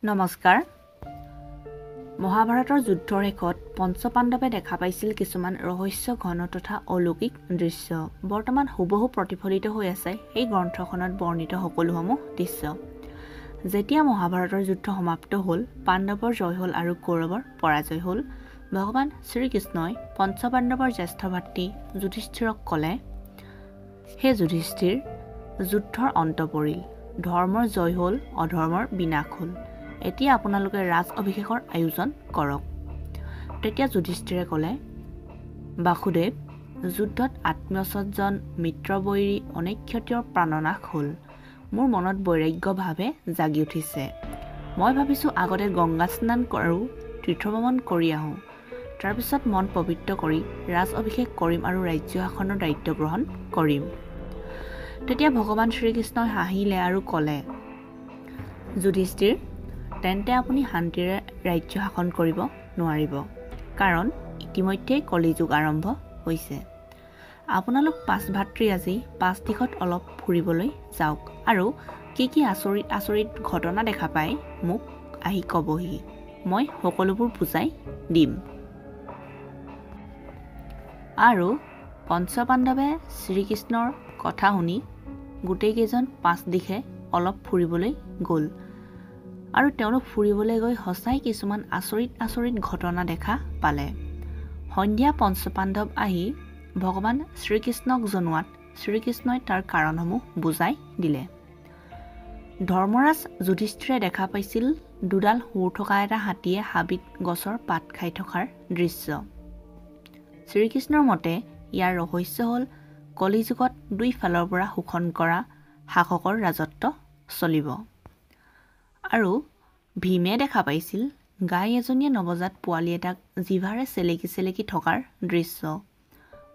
নমস্কাৰ। মহাভাৰতৰ যুদ্ধৰ শেষত পঞ্চপাণ্ডৱে দেখা পাইছিল কিছুমান ৰহস্য ঘন তথা অলৌকিক দৃশ্য। বৰ্তমান হুবহু প্ৰতিফলিত হৈ আছে এই গ্ৰন্থখনত বৰ্ণিত সকলোসমূহ দৃশ্য। যেতিয়া মহাভাৰতৰ যুদ্ধ সমাপ্ত হ'ল, পাণ্ডৱৰ জয় হ'ল আৰু কৌৰৱৰ পৰাজয় হ'ল, ভগৱান শ্ৰীকৃষ্ণই পঞ্চপাণ্ডৱৰ জ্যেষ্ঠ ভাতৃ যুধিষ্ঠিৰক ক'লে, হে যুধিষ্ঠিৰ, যুদ্ধৰ অন্ত পৰিল, ধৰ্মৰ জয় হ'ল, অধৰ্মৰ বিনাশ হ'ল। এতিয়া আপোনালোকে ৰাজ অভিষেকৰ আয়োজন কৰক। তেতিয়া যুধিষ্ঠিৰে ক'লে, বাসুদেৱ, যুদ্ধত আত্মীয় স্বজন মিত্ৰবৈৰী অনেক ক্ষত্ৰিয়ৰ প্ৰাণনাশ হ'ল। মোৰ মনত বৈৰাগ্যভাৱে জাগি উঠিছে। মই ভাবিছোঁ আগতে গংগা স্নান আৰু তীৰ্থভ্ৰমণ কৰি আহোঁ। তাৰপিছত মন পবিত্ৰ কৰি ৰাজ অভিষেক কৰিম আৰু ৰাজ্য শাসনৰ দায়িত্ব গ্ৰহণ কৰিম। তেতিয়া ভগৱান শ্ৰীকৃষ্ণই হাঁহিলে আৰু ক'লে, যুধিষ্ঠিৰ, তেন্তে আপুনি শান্তিৰে ৰাজ্য শাসন কৰিব নোৱাৰিব, কাৰণ ইতিমধ্যেই কলিযুগ আৰম্ভ হৈছে। আপোনালোক 5 ভাতৃ আজি 5 দিশত অলপ ফুৰিবলৈ যাওক আৰু কি আচৰিত ঘটনা দেখা পায় মোক আহি ক'বহি। মই সকলোবোৰ বুজাই দিম। আৰু পঞ্চপাণ্ডৱে শ্ৰীকৃষ্ণৰ কথা শুনি গোটেইকেইজন 5 দিশে অলপ ফুৰিবলৈ গ'ল। আৰু তেওঁলোক ফুৰিবলৈ গৈ সঁচাই কিছুমান আচৰিত ঘটনা দেখা পালে। সন্ধিয়া পঞ্চপাণ্ডৱ আহি ভগৱান শ্ৰীকৃষ্ণক জনোৱাত শ্ৰীকৃষ্ণই তাৰ কাৰণসমূহ বুজাই দিলে। ধৰ্মৰাজ যুধিষ্ঠিৰে দেখা পাইছিল দুডাল শুঁৰ থকা এটা হাতীয়ে হাবিত গছৰ পাত খাই থকাৰ দৃশ্য। শ্ৰীকৃষ্ণৰ মতে ইয়াৰ ৰহস্য হ'ল কলিযুগত 2 ফালৰ পৰা শোষণ কৰা শাসকৰ ৰাজত্ব চলিব। আৰু ভীমে দেখা পাইছিল গাই এজনীয়ে নৱজাত পোৱালি এটাক জিভাৰে চেলেকি থকাৰ দৃশ্য।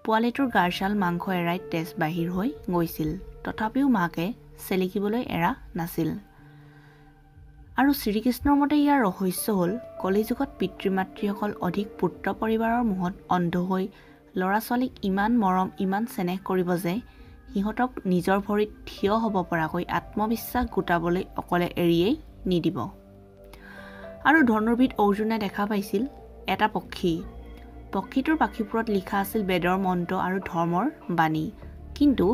পোৱালিটোৰ গাৰছাল মাংস এৰাই তেজ বাহিৰ হৈ গৈছিল, তথাপিও মাকে চেলেকিবলৈ এৰা নাছিল। আৰু শ্ৰীকৃষ্ণৰ মতে ইয়াৰ ৰহস্য হ'ল কলিযুগত পিতৃ মাতৃসকল অধিক পুত্ৰ পৰিবাৰৰ মোহত অন্ধ হৈ ল'ৰা ছোৱালীক ইমান মৰম ইমান চেনেহ কৰিব যে সিহঁতক নিজৰ ভৰিত থিয় হ'ব পৰাকৈ আত্মবিশ্বাস গোটাবলৈ অকলে এৰিয়েই নিদিব। আৰু ধনুৰ্বিদ অৰ্জুনে দেখা পাইছিল এটা পক্ষী। পক্ষীটোৰ পাখিবোৰত লিখা আছিল বেদৰ মন্ত্ৰ আৰু ধৰ্মৰ বাণী, কিন্তু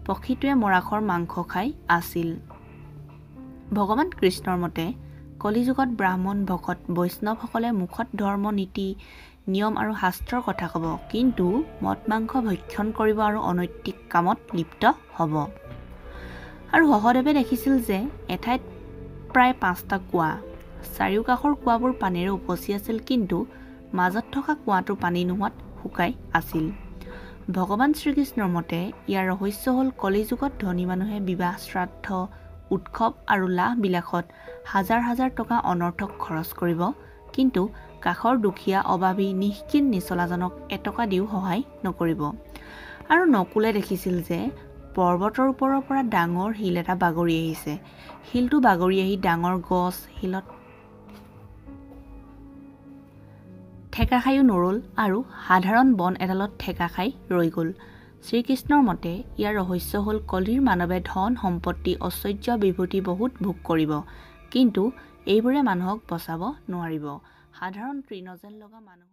পক্ষীটোৱে মৰাশৰ মাংস খাই আছিল। ভগৱান কৃষ্ণৰ মতে কলিযুগত ব্ৰাহ্মণ ভকত বৈষ্ণৱসকলে মুখত ধৰ্ম নীতি নিয়ম আৰু শাস্ত্ৰৰ কথা ক'ব, কিন্তু মদ মাংস ভক্ষণ কৰিব আৰু অনৈতিক কামত লিপ্ত হ'ব। আৰু সহদেৱে দেখিছিল যে এঠাইত প্ৰায় 5টা কুঁৱা। চাৰিওকাষৰ কুঁৱাবোৰ পানীৰে উপচি আছিল, কিন্তু মাজত থকা কুঁৱাটো পানী নোহোৱাত শুকাই আছিল। ভগৱান শ্ৰীকৃষ্ণৰ মতে ইয়াৰ ৰহস্য হ'ল কলিযুগত ধনী মানুহে বিবাহ শ্ৰাদ্ধ উৎসৱ আৰু লাহ বিলাসত হাজাৰ টকা অনৰ্থক খৰচ কৰিব, কিন্তু কাষৰ দুখীয়া অভাৱী নিষ্কিণ নিচলাজনক এটকা দিও সহায় নকৰিব। আৰু নকুলে দেখিছিল যে পৰ্বতৰ ওপৰৰ পৰা ডাঙৰ শিল এটা বাগৰি আহিছে। শিলটো বাগৰি আহি ডাঙৰ গছ শিলত ঠেকা খায়ো নৰল আৰু সাধাৰণ বন এডালত ঠেকা খাই ৰৈ গ'ল। শ্ৰীকৃষ্ণৰ মতে ইয়াৰ ৰহস্য হ'ল কলিৰ মানৱে ধন সম্পত্তি ঐশ্বৰ্য বিভূতি বহুত ভোগ কৰিব, কিন্তু এইবোৰে মানুহক বচাব নোৱাৰিব। সাধাৰণ তৃণ যেন লগা মানুহ